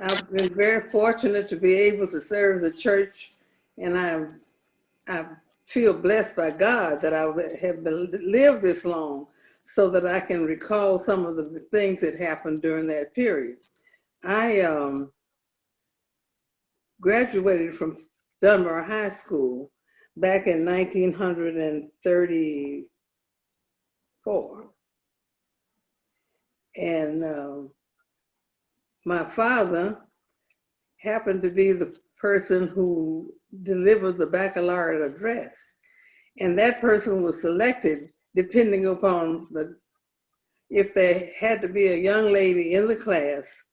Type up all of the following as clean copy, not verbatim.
I've been very fortunate to be able to serve the church, and I feel blessed by God that I have lived this long so that I can recall some of the things that happened during that period. I graduated from Dunbar High School back in 1934. And my father happened to be the person who delivered the baccalaureate address. And that person was selected depending upon if there had to be a young lady in the class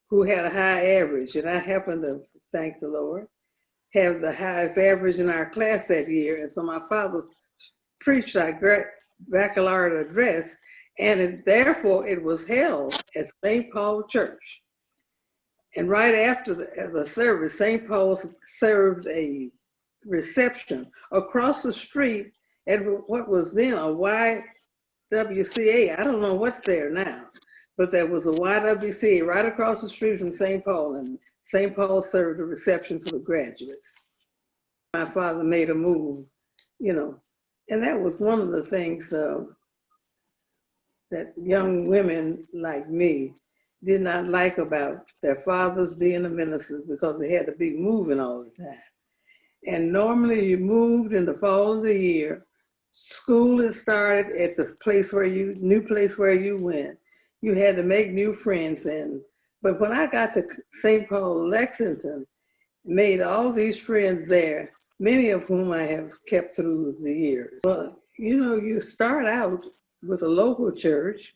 who had a high average. And I happened to, thank the Lord, have the highest average in our class that year. And so my father preached our baccalaureate address, and therefore it was held at St. Paul Church. And right after the service, St. Paul served a reception across the street at what was then a YWCA. I don't know what's there now, but there was a YWCA right across the street from St. Paul, and St. Paul served a reception for the graduates. My father made a move, and that was one of the things that young women like me did not like about their fathers being a minister, because they had to be moving all the time. And normally you moved in the fall of the year. School is started at the new place where you went. You had to make new friends. But when I got to St. Paul, Lexington, made all these friends there, many of whom I have kept through the years. Well, you start out with a local church,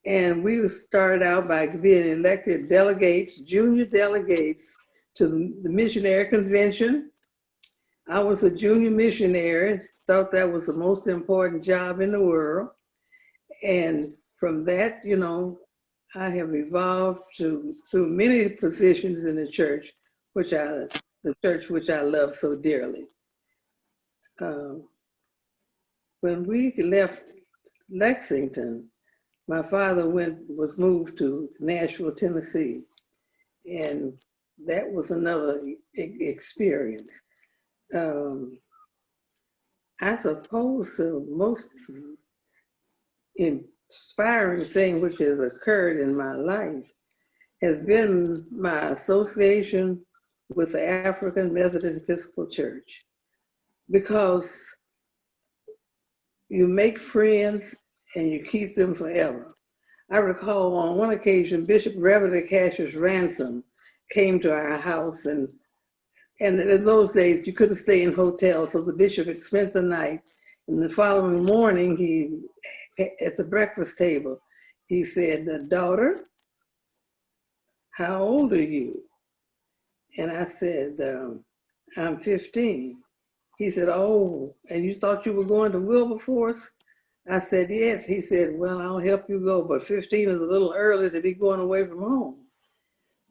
and we started out by being elected delegates, junior delegates, to the missionary convention. I was a junior missionary, thought that was the most important job in the world. And from that, I have evolved through many positions in the church, which I love so dearly. When we left Lexington, my father was moved to Nashville, Tennessee, and that was another experience. I suppose the most inspiring thing which has occurred in my life has been my association with the African Methodist Episcopal Church, because you make friends and you keep them forever. I recall on one occasion, Bishop Reverend Cassius Ransom came to our house, and in those days you couldn't stay in hotels, so the bishop had spent the night. And the following morning, at the breakfast table, he said, "Daughter, how old are you?" And I said, "I'm 15. He said, "Oh, and you thought you were going to Wilberforce?" I said, "Yes." He said, "Well, I'll help you go, but 15 is a little early to be going away from home."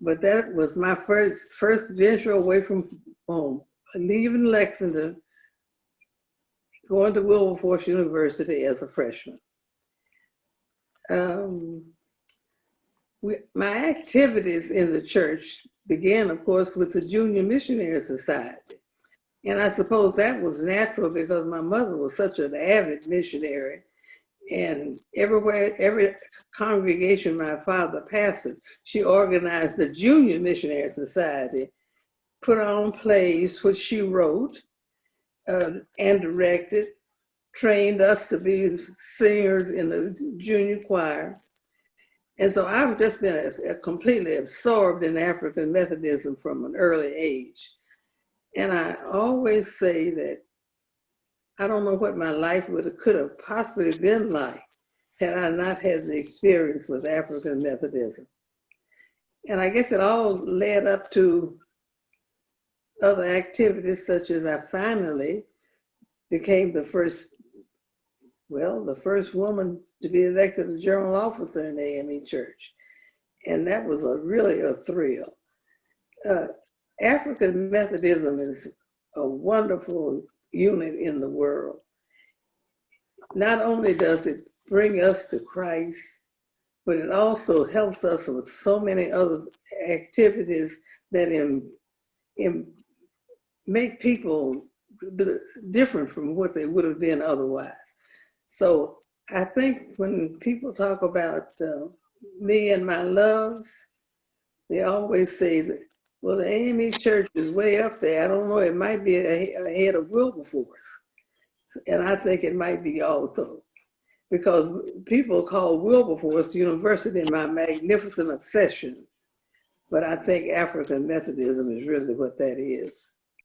But that was my first venture away from home, leaving Lexington, going to Wilberforce University as a freshman. My activities in the church began, of course, with the Junior Missionary Society. And I suppose that was natural because my mother was such an avid missionary. And every congregation my father pastored, she organized the Junior Missionary Society, put on plays which she wrote and directed, trained us to be singers in the junior choir. And so I've just been completely absorbed in African Methodism from an early age. And I always say that I don't know what my life could have possibly been like had I not had the experience with African Methodism. And I guess it all led up to other activities, such as I finally became the first woman to be elected a general officer in the AME Church. And that was really a thrill. African Methodism is a wonderful unit in the world. Not only does it bring us to Christ, but it also helps us with so many other activities that make people different from what they would have been otherwise. So I think when people talk about me and my loves, they always say that, well, the AME church is way up there. I don't know, it might be ahead of Wilberforce. And I think it might be also, because people call Wilberforce University my magnificent obsession. But I think African Methodism is really what that is.